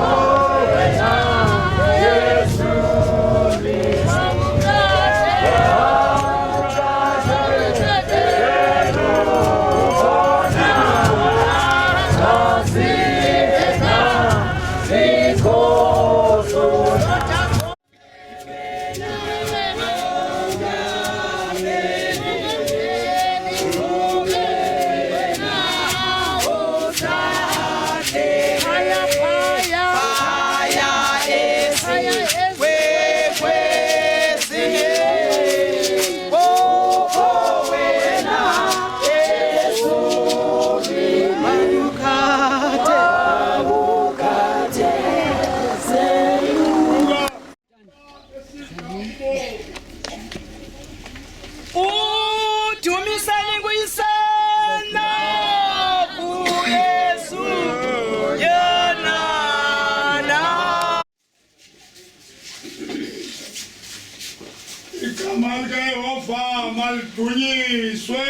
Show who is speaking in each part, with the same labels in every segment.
Speaker 1: Oh malidunyiswe.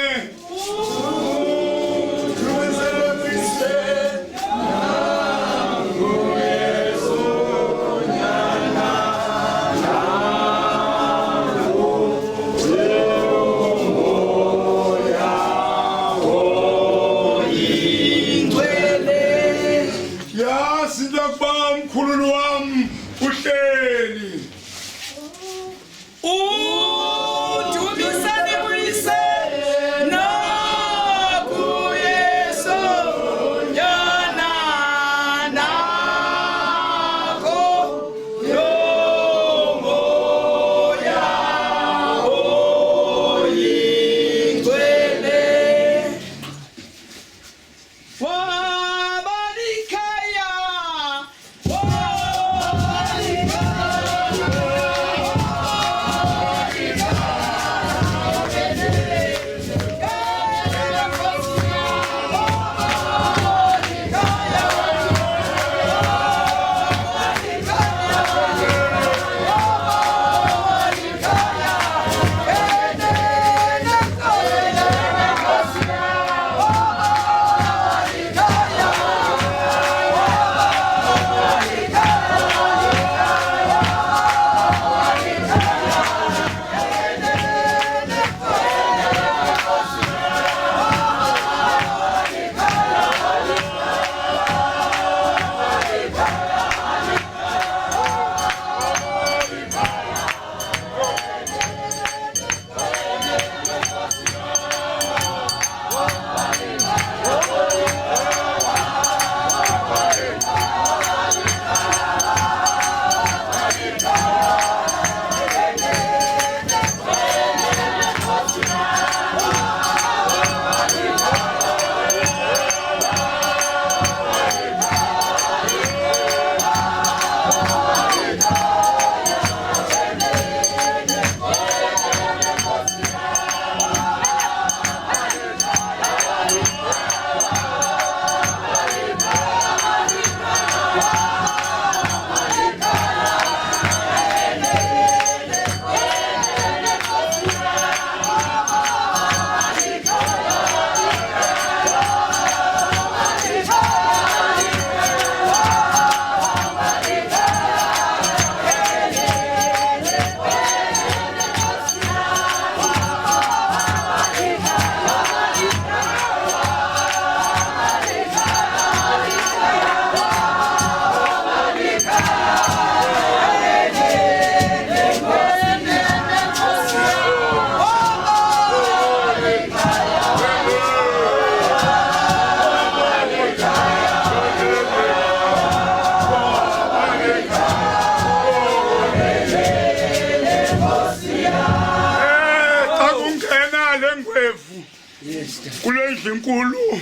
Speaker 1: Kulendlu enkulu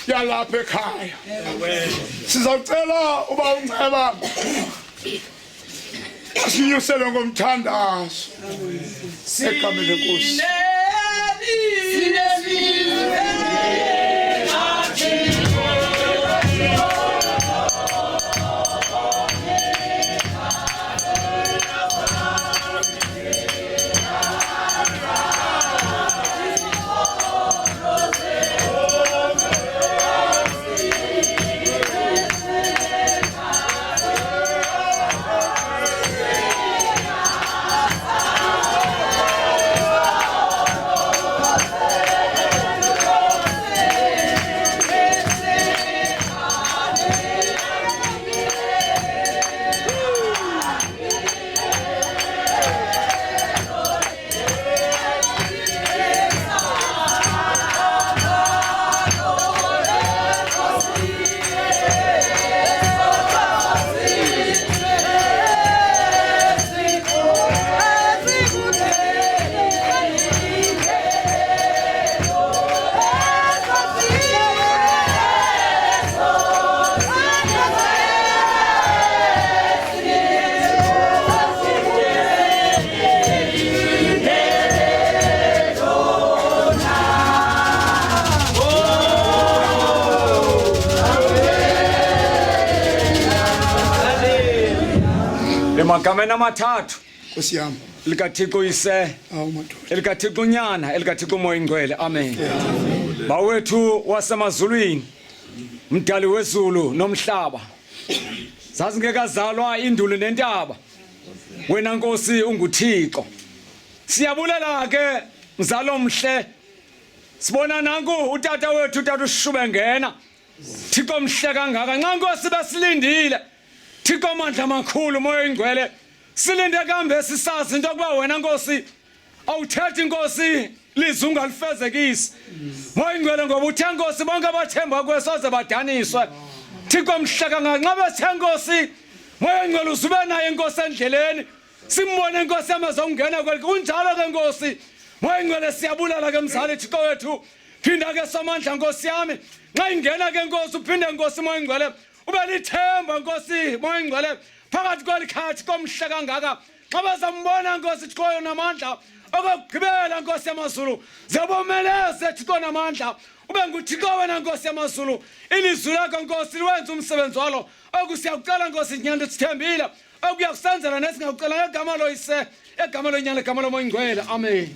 Speaker 1: yalapha ekhaya sizacela uba uNceba asinyusele ngomthandazo egameni lenkosi.
Speaker 2: Emagameni amathathu
Speaker 1: Nkosi yami.
Speaker 2: likaThixo ise, likaThixo nyana, likaThixo moya ingcwele. Amen. Bawethu wasemazulwini, mdali wezulu nomhlaba, zazingekazalwa indulu nentaba, wena Nkosi unguThixo. Siyabulela ke mzalo mhle, sibona nanku utata wethu utata uShube ngena. Thixo mhle kangaka, nxa Nkosi besilindile, Thixo mandla makhulu moya ingcwele, silinde kambe sisazi into kuba wena Nkosi awuthethi Nkosi lizwi ungalifezekisi. Moya ingcwele ngoba uthe Nkosi bonke abathemba kuwe soze badaniswe. Thixo mhle kangaka, nxa bethe Nkosi moya ingcwele uzube naye Nkosi endleleni, simbone Nkosi amazongena kwakhe. Kunjalo ke Nkosi moya ingcwele siyabulala ke mzali Thixo wethu, phinda ke somandla Nkosi yami, nxa ingena ke Nkosi uphinde Nkosi moya ingcwele ube lithemba Nkosi moya ingcwele phakathi kwalikhathi komhle kangaka. Xa bazambona Nkosi Thixo namandla okugqibela Nkosi yamazulu, ziyabomeleze Thixo namandla, ube nguThixo wena Nkosi yamazulu. Ilizwi lakho Nkosi liwenza umsebenzi walo, okusiyakucela Nkosi inyanda sithembile, okuyakusenzela nesingakucela ngegama loyise, egama lonyana, egama lomoya ingcwele. Amen.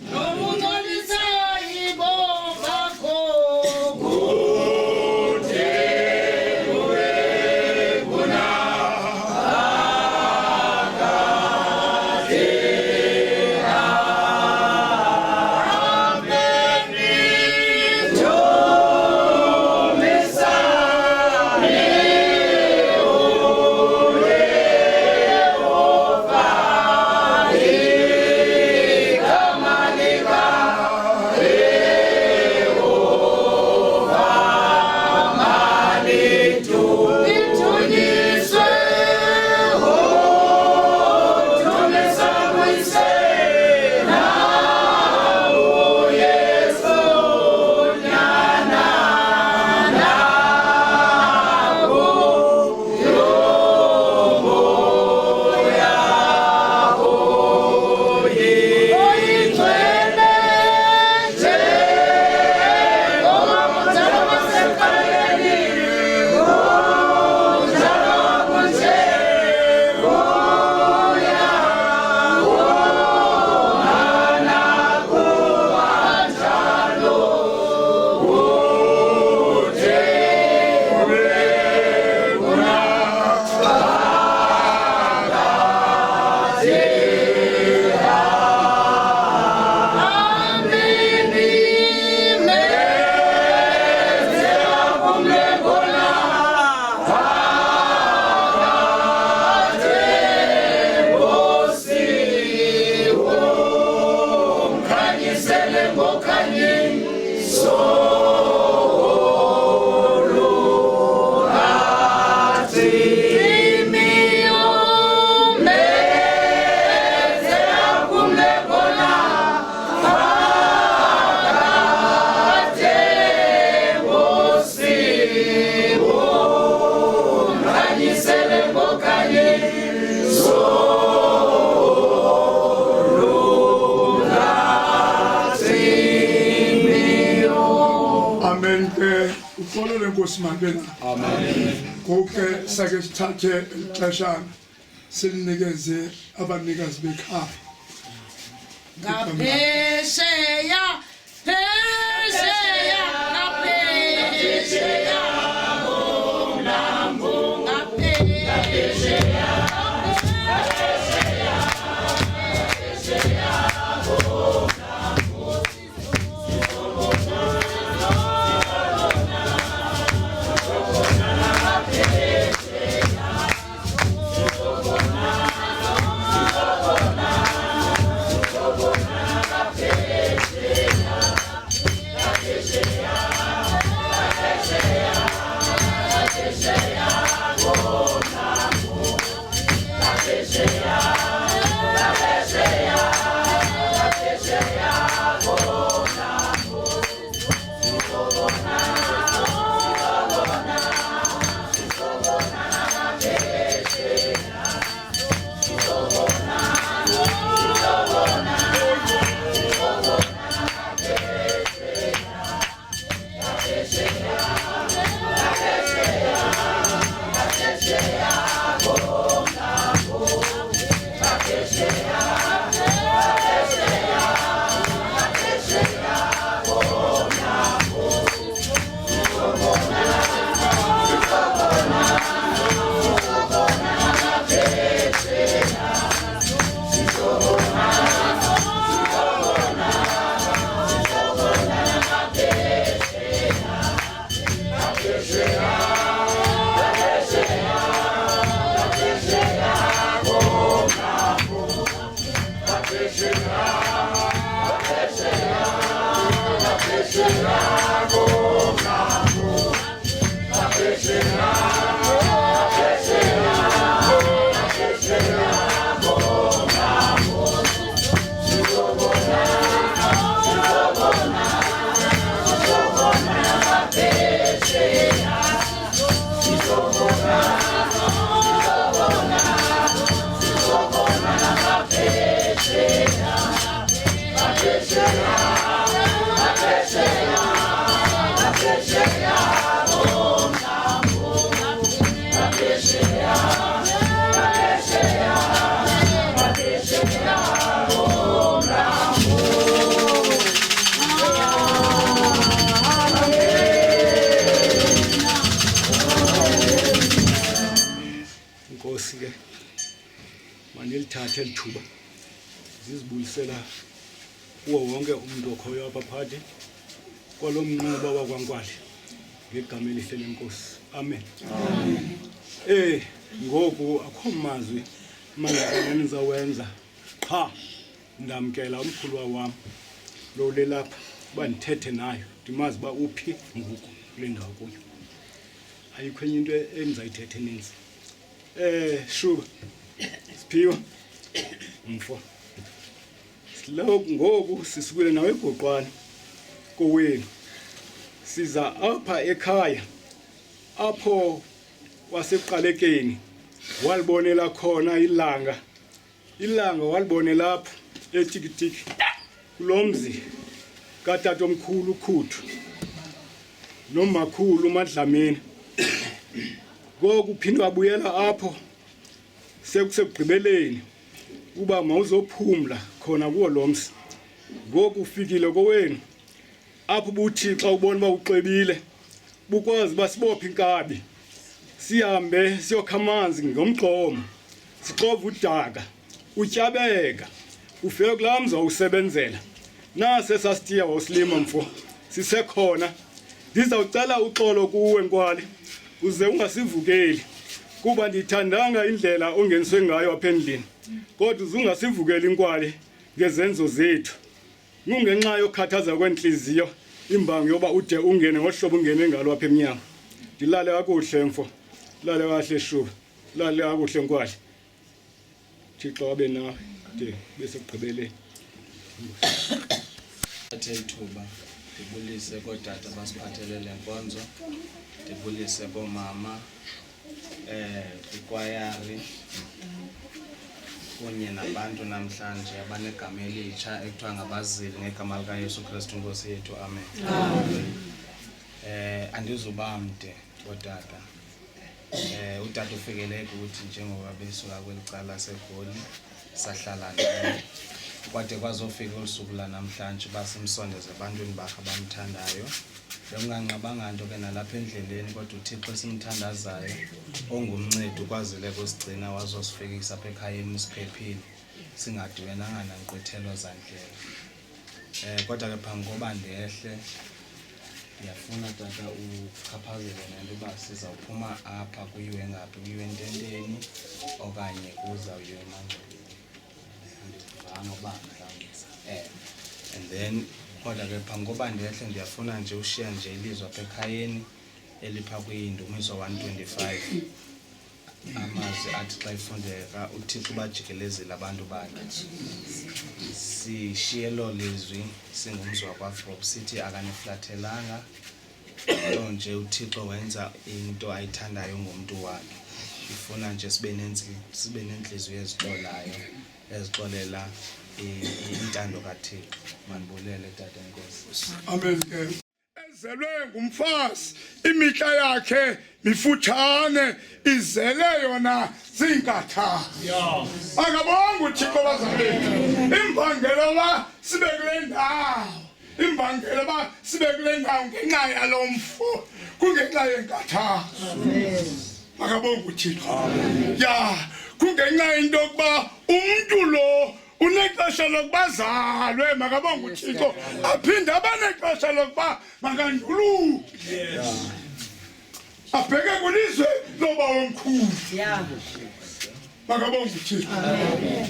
Speaker 1: Amen. Konke sake sithathe ixeshana silinikeze abanikazi bekhaya.
Speaker 3: Ngaphesheya, phesheya, ngaphesheya, ngomlambo, ngaphesheya, ngaphesheya, ngomlambo, yeah.
Speaker 2: Inkosi ke manilithathe lithuba zizibulisela kuwo wonke umuntu okhoyo apha phakathi kwalomnquba wakwaNkwali ngegama elihle lenkosi. Amen. Ngoku akho mazwi manje nizawenza qha ndamkela umkhulu wami lo lelapha uba ndithethe nayo ndimazi uba uphi ngoku kule ndawo kuyo. Ayikho enye into endizayithetha eninzi. Shuba Siphiwa mfo ngoku sisukile nawe eGoqwane kowenu siza apha ekhaya apho wasekuqalekeni walibonela khona ilanga walibonela apho eTikitiki kulomzi katata omkhulu uKhuthu nomakhulu uMadlamini. Ngoku uphinde wabuyela apho sekusegqibeleni uba mawuzophumla khona kuwo lomzi. Ngoku ufikile kowenu apho ubuThixo ubona uba uxebile bukwazi uba sibophe inkabi sihambe siyokha amanzi ngomgxomo sixova udaka utyabeka ufike kulaa mzi wawusebenzela nase sasitiya wawusilima mfo sisekhona. Ndizawucela uxolo kuwe Nkwali uze ungasivukeli kuba ndithandanga indlela ongeniswe ngayo apha endlini kodwa uze ungasivukeli Nkwali ngezenzo zethu kungenxa yokukhathaza kwenhliziyo imbangi yoba ude ungene ngohlobo ungene ngalo apha emnyango. Ndilale kakuhle mfo, lale kahle Shuba, lale kakuhle Nkwali. Thixo abe nawe de bese kugqibeleni.
Speaker 4: Athe ithuba ndibulise kootata basiphathele le nkonzo, ndibulise koomama ikwayari kunye nabantu namhlanje abanegama elitsha ekuthiwa ngabazili ngegama likaYesu Kristu Nkosi yethu. Amen. Andizuba mde kootata. Utata ufikele kuthi njengoba besuka kweli cala seGoli sahlala naye kwade kwazofika usuku lanamhlanje basimsondeze ebantwini bakhe abamthandayo. Bekunganqabanga nto ke nalapha endleleni kodwa uThixo esimthandazayo ongumncedi ukwazile kusigcina wazosifikisa apha ekhayeni siphephile singadibenanga nankqwithelo zandlela. Kodwa ke phambi koba ndehle ndiyafuna tata uchaphazele nento uba sizawuphuma apha kuyiwe ngaphi, kuyiwe ententeni okanye kuzawuyiwe emangcwabeni. Andivanga uba mhlawumbi and then kodwa ke phambi koba ndehle ndiyafuna nje ushiya nje ilizwe apha ekhayeni elipha kwiNdumiso 125 amazwi athi xa ifundeka uThixo ubajikelezile abantu bakhe. Sishiye lo lizwi singumzi wakwaFrop sithi akaniflathelanga nto nje uThixo wenza into ayithandayo ngomntu wakhe. Ifuna nje sibe nentliziyo ezixolayo ezixolela intando kaThixo. Mandibulele tata Nkosi.
Speaker 1: Amen. Ezelwe ngumfazi imihla yakhe mifutshane izele yona zinkatha. Akabonga uThixo bazalwane imbangela ba sibe kule ndawo, imbangela ba sibe kule ndawo ngenxa yalomfo kungenxa yenkathazo. Akabonga uThixo. Ya kungenxa into yokuba umuntu lo unexesha lokubazalwe makabonga uThixo aphinde abanexesha lokuba makanduluke abheke kulizwe loba omkhulu. Makabonga uThixo.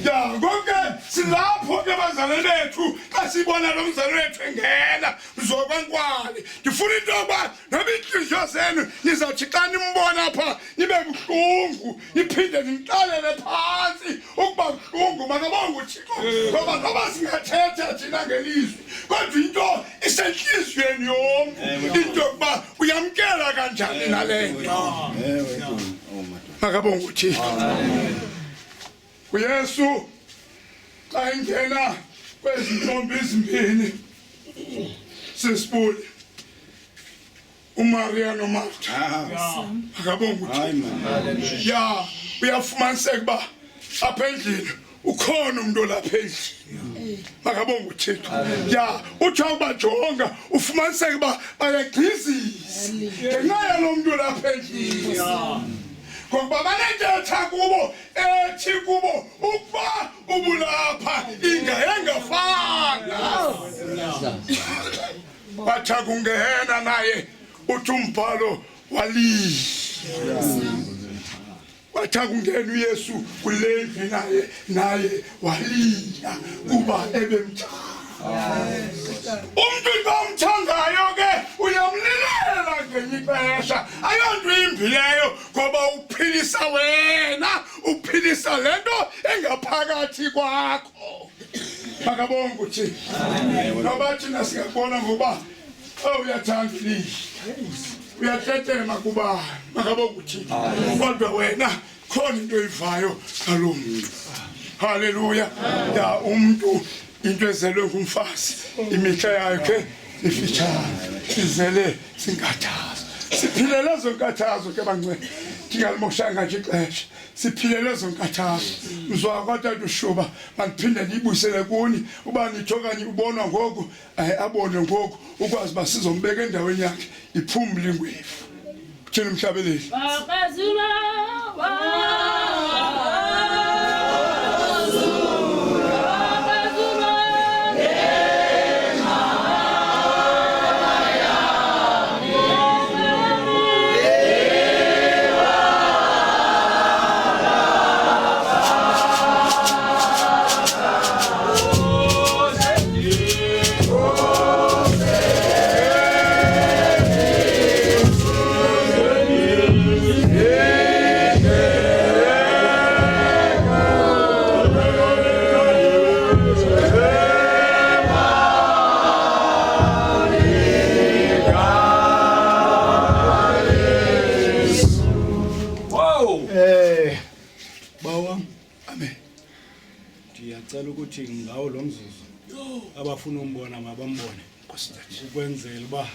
Speaker 1: Ya konke silapho ke bazalwane bethu xa sibona lo mzalwane wethu engena uzokwankwali. Ndifuna into yokuba noba inhliziyo zenu nizawuthi xa nimbona apha nibe buhlungu niphinde nimxelele phansi ukuba buhlungu. Makabonga uThixo ngoba noba singathetha thina ngelizwi kodwa into isenhliziyweni yomntu into yokuba uyamkela kanjani nale nto. Makabonga uThixo. uYesu xa ingena kwezi ntombi ezimbini sisibuli uMaria noMartha akabonga uThixo ya uyafumaniseka ba apha endlini ukhona umuntu olapha endlini makabonga uThixo ya uthi awubajonga ufumaniseka ba bayagqizisa ngenxa yalomuntu olapha endlini ngoba banentetha kubo ethi kubo ukuba ubulapha ingayengafanga bathi kungena naye uthi umbhalo waliya bathi kungena uYesu kule ndlu naye waliya kuba ebemthanda umuntu omthandayo ke uyamlilela ngenye ixesha ayonto imbi leyo ngoba uphilisa wena uphilisa lento engaphakathi kwakho makabonga uthi noba thina singabona ngoba uyathanda lihle uyathetema kuba makabonga uthi kodwa wena khona into oyivayo ngalo muntu haleluya ya umuntu into ezelwe ngumfazi imihla yakhe ifitshane izele sinkathazo siphile lezo nkathazo ke bangcwele ndingalimoshanga nje ixesha siphile lezo nkathazo mzwa kwaTata uShuba mandiphinde ndiyibuyisele kuni uba nitho okanye ubonwa ngoku abone ngoku ukwazi uba sizombeka endaweni yakhe iphumle ingwevu kuthini umhlabeleli
Speaker 5: Ndiyacela ukuthi ngawo lo mzuzu abafuna umbona mabambone ukwenzela uba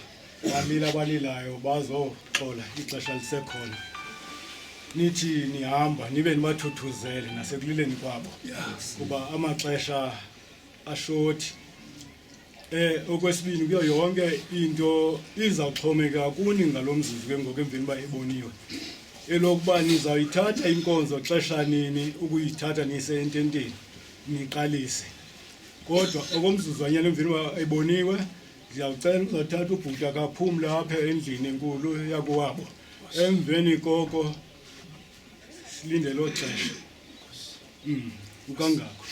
Speaker 5: balila abalilayo bazoxola ixesha lisekhona nithi nihamba nibe nibathuthuzele nasekulileni kwabo kuba amaxesha ashoti okwesibini kuyo yonke into izawuxhomeka kuni ngalo mzuzu ke ngoku emveni uba iboniwe elokuba nizawuyithatha inkonzo xesha nini ukuyithatha nise ententeni niqalise kodwa okomzuzwanyana emveni uba eboniwe ndiyawucela uzathatha ubhuti akaphumle apha endlini enkulu yakuwabo emveni koko silinde lo xesha ukangako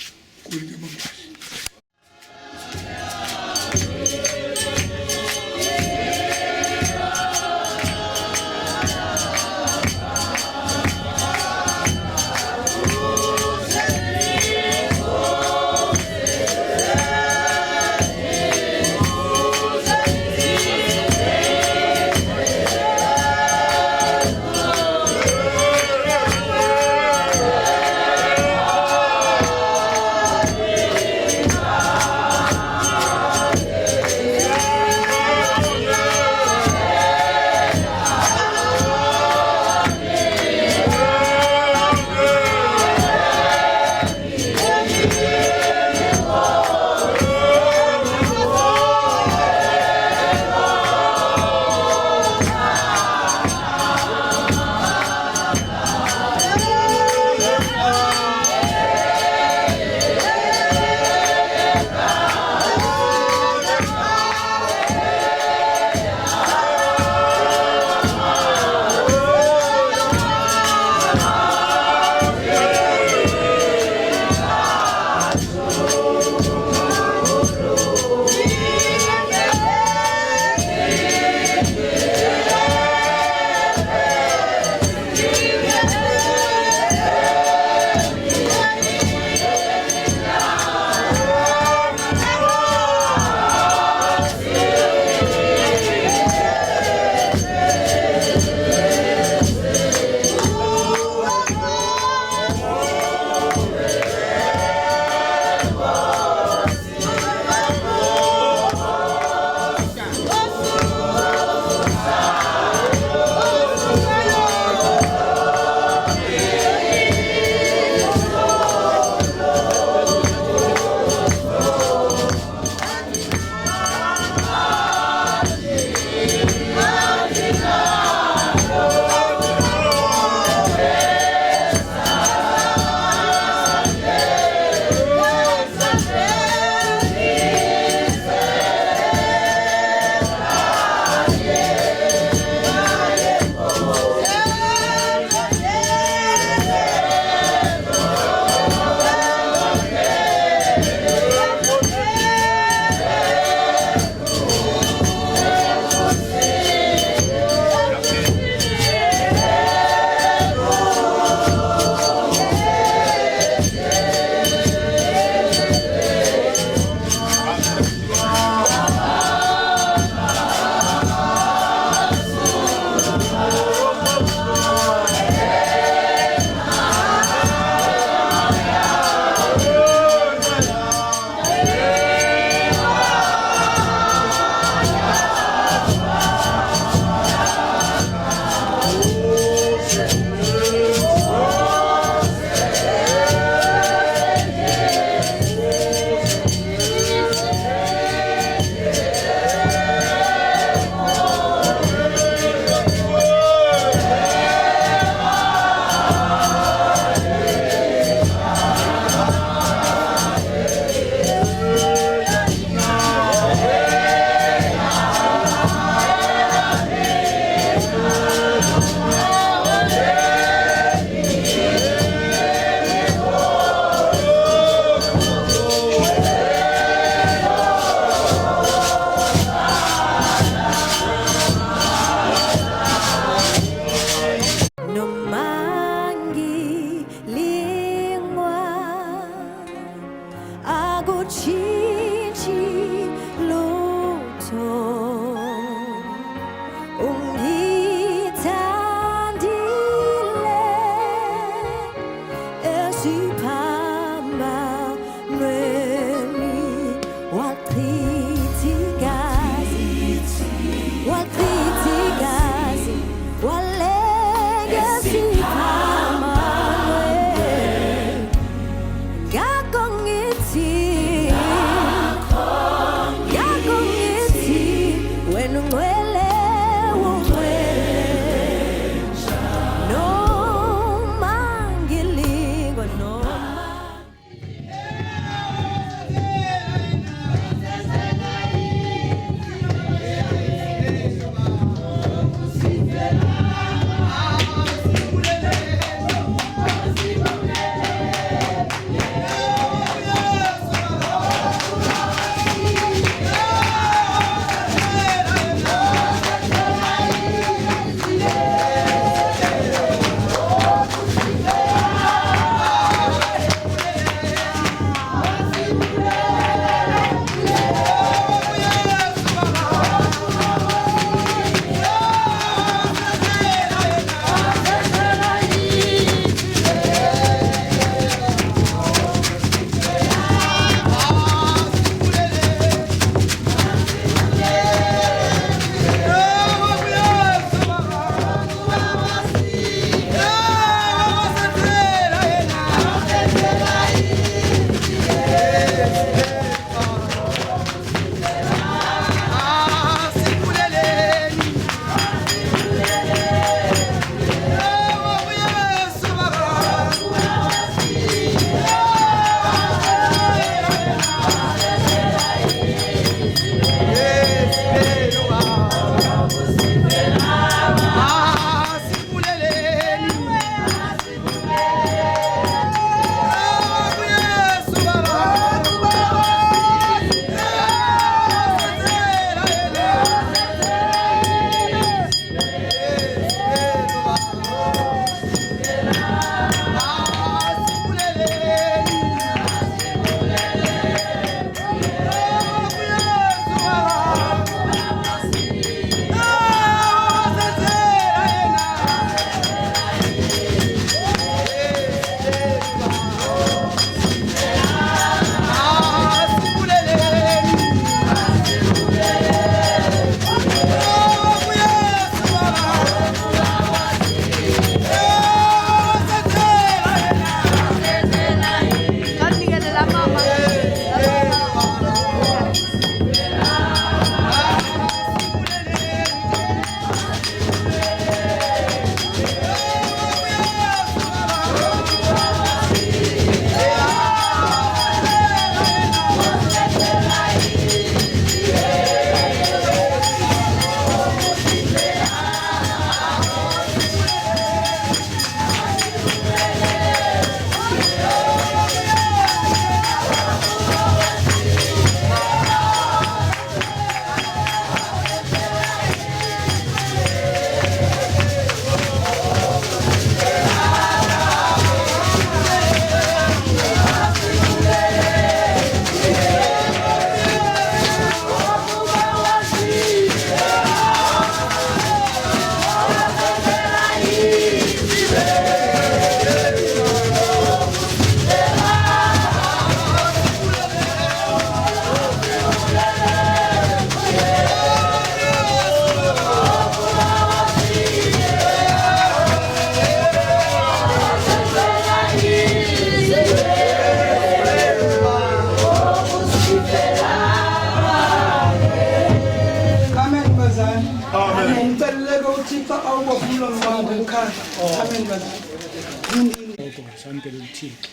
Speaker 5: samkele uThixo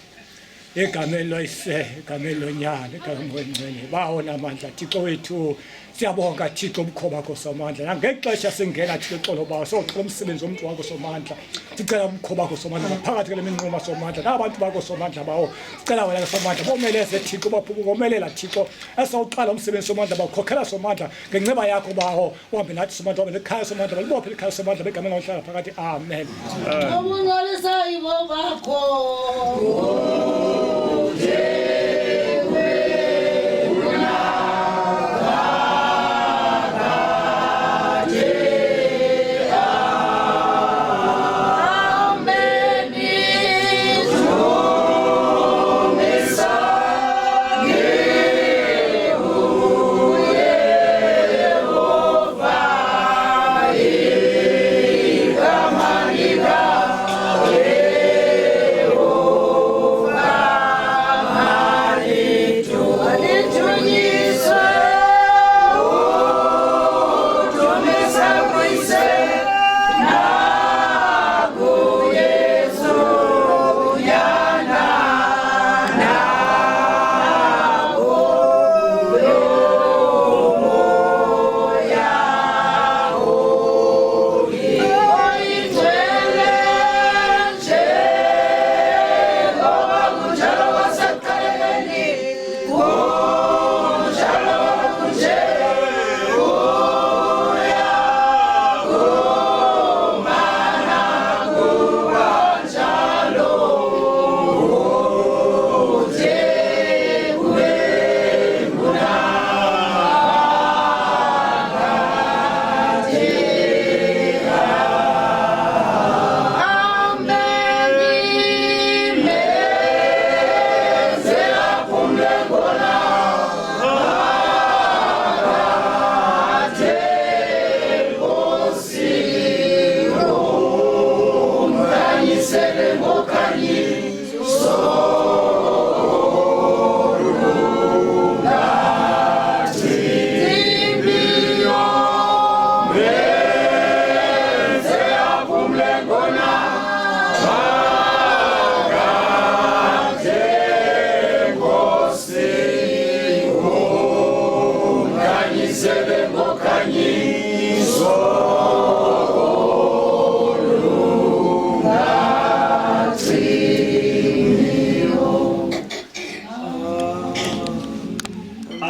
Speaker 5: egameni loyise egameni lonyana egameni longcwele bawona amandla Thixo wethu siyabonga Thixo ubukhoba bakho somandla ngexesha singena Thixo xolo bawo soxola umsebenzi womuntu wakho somandla sicela umkhoba bakho somandla phakathi kule minquma somandla nabantu bakho somandla bawo sicela wena somandla bomeleze Thixo baphukumelela Thixo esawuqala umsebenzi somandla bakhokhela somandla ngenceba yakho bawo uhambe nathi somandla wabe lekhaya somandla libophe lekhaya somandla begameni lohlala phakathi amen
Speaker 3: ubungcolisa ibo bakho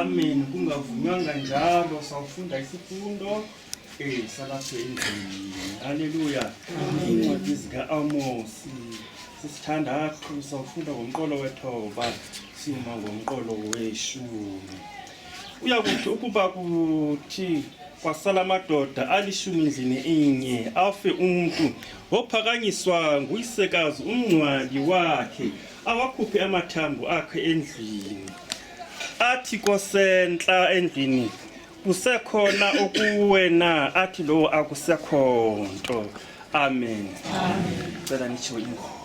Speaker 6: Amen. Kungavunywanga njalo sawufunda isifundo salapha endlini. Haleluya. Incwadi zika-Amos sisithandathu sawufunda ngomqolo wethoba sima ngomqolo weshumi. Uyakuthi ukuba kuthi kwasala amadoda alishumi endlini inye afe umuntu ophakanyiswa nguyisekazi umncwali wakhe awakhuphe amathambo akhe endlini athi kosentla endlini kusekhona okuwena athi lo akusekho nto. Amen. Cela nitsho ingoma.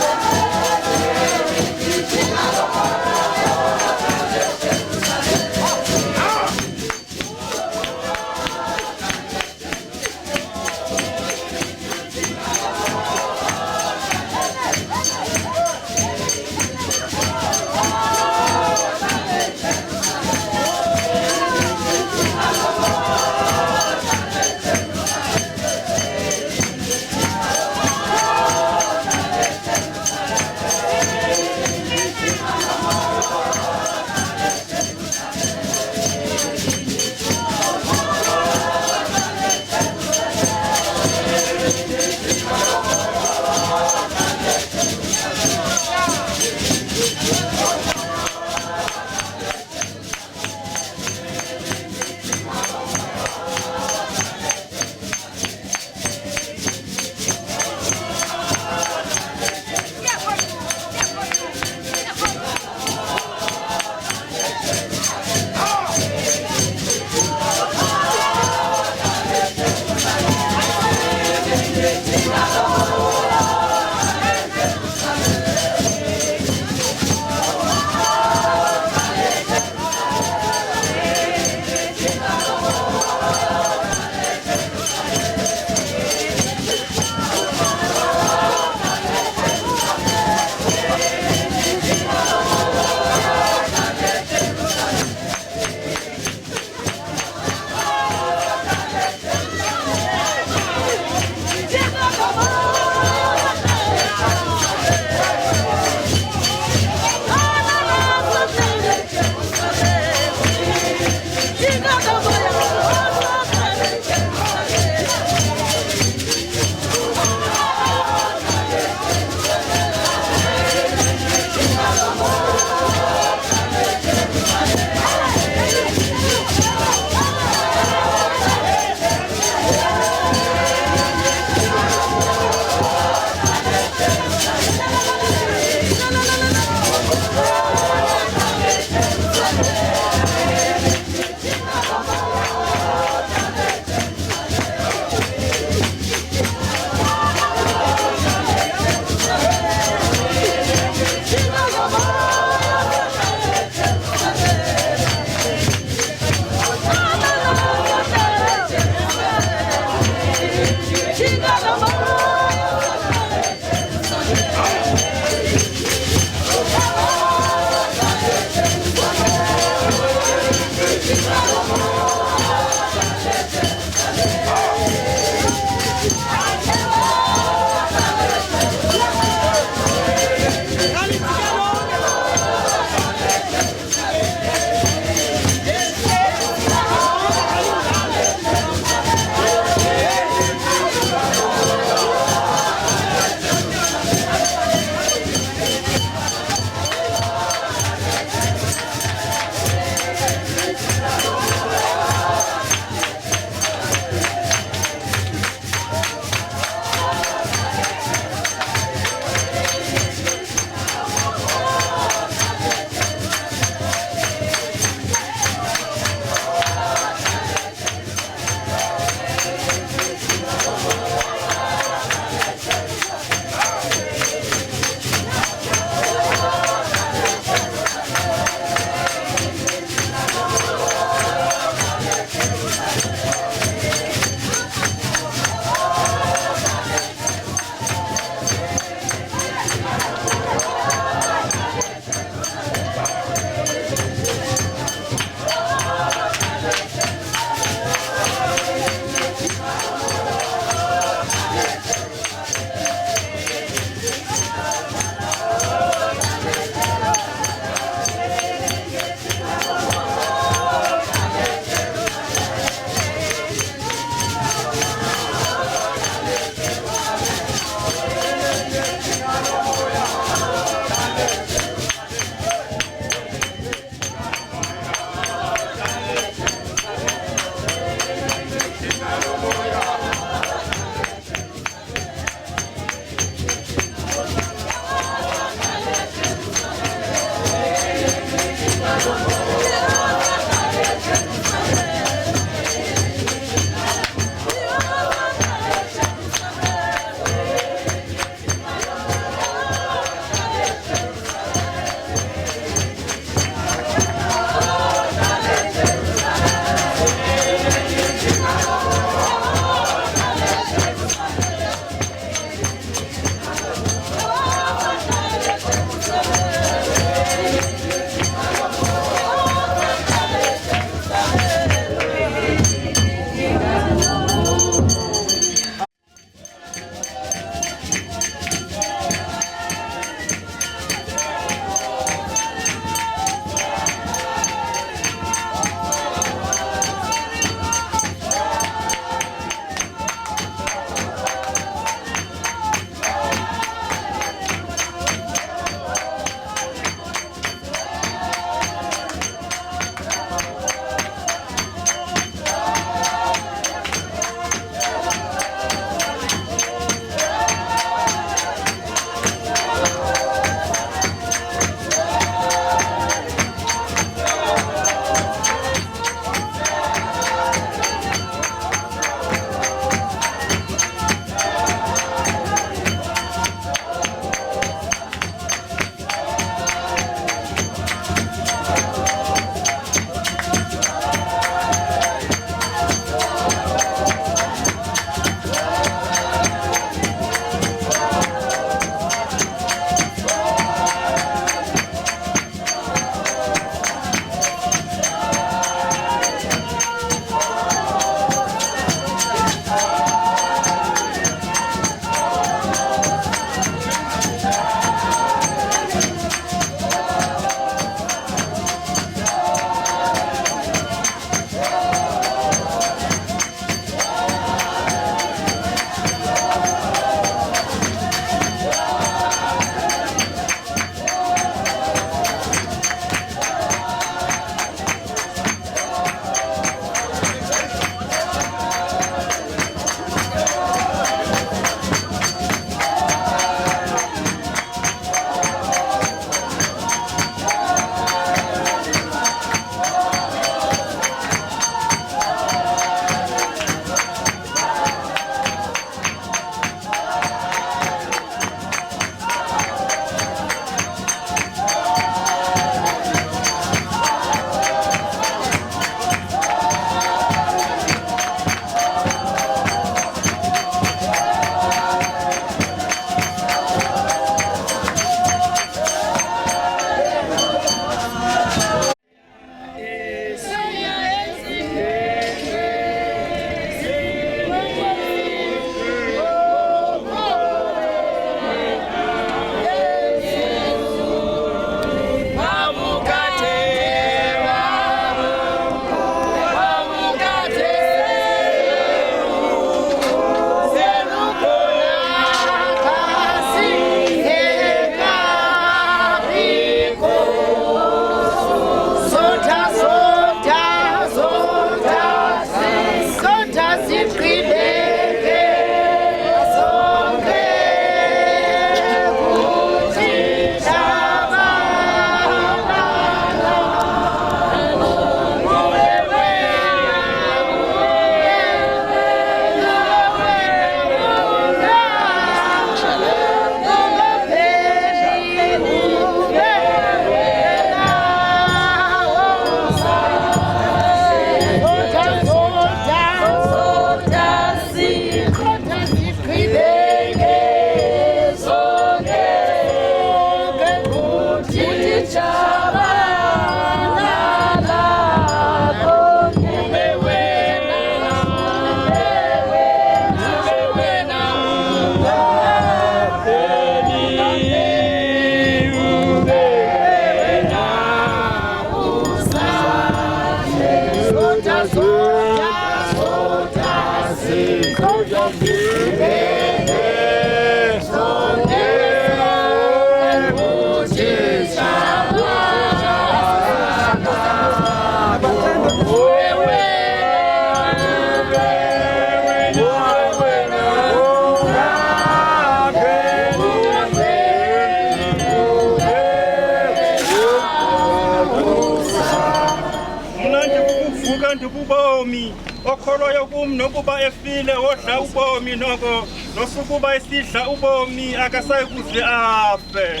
Speaker 6: Ubomi okholoyo kum nokuba efile wodla ubomi noko nosukuba esidla ubomi akasayi kuze afe.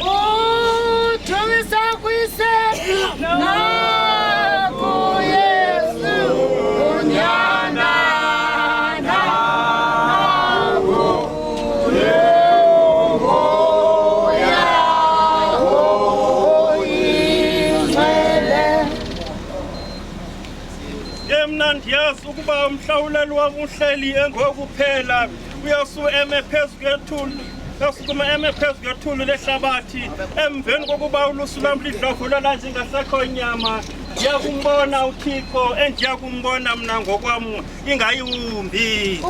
Speaker 3: Uthumisa kwise nakuYesu unyana
Speaker 6: Ndiyazi ukuba umhlawuleli wam uhleli engokuphela uyasu eme phezu kwethulu yasukuma eme phezu kwethulu lehlabathi emveni kokuba ulusu lwam lidlovulelwa nje ngasekho nyama ndiyakumbona uThixo endiyakumbona mna ngokwam ingayiwumbi.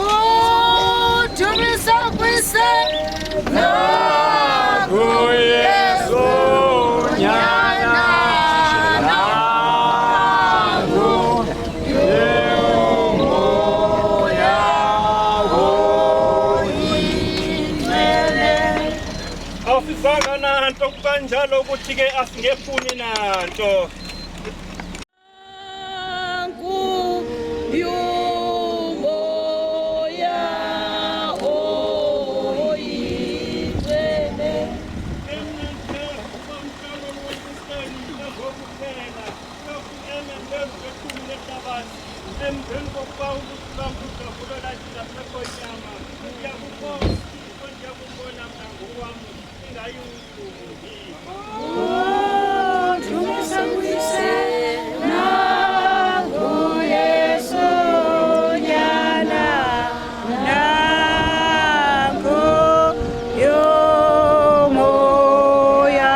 Speaker 3: Uthumisa kwise nakuYesu unyana
Speaker 6: Awusizanga nanto kanjalo ukuthi ke asingefuni nanto. Emveni kokuba ulusu lwam ludlovulelwa nje ngasekho nyama ndiyakumbona mna ngokwam ingayiwumbi.
Speaker 3: Uthumisa kwise nakuYesu unyana nakuyomoya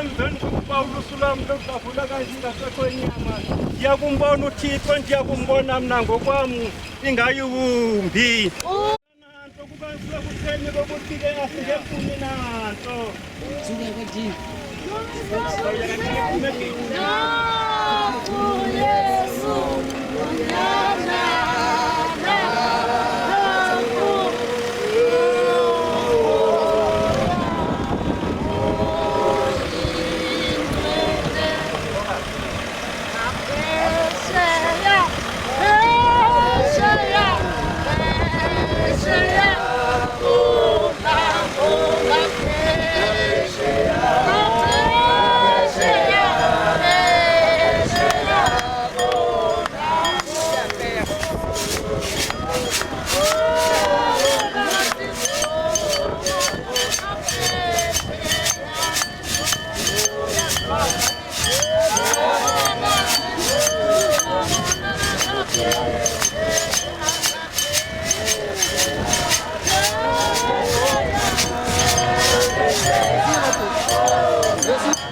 Speaker 6: Emveni kokuba ulusu lwam ludlavulelwa kanje ngasekho nyama ndiyakumbona uThixo ndiyakumbona mna ngokwam ingayiwumbi. Nanto kuba sekutheni kokuthi ke asingefuni nanto.
Speaker 3: nakuYesu unyana
Speaker 2: Yes.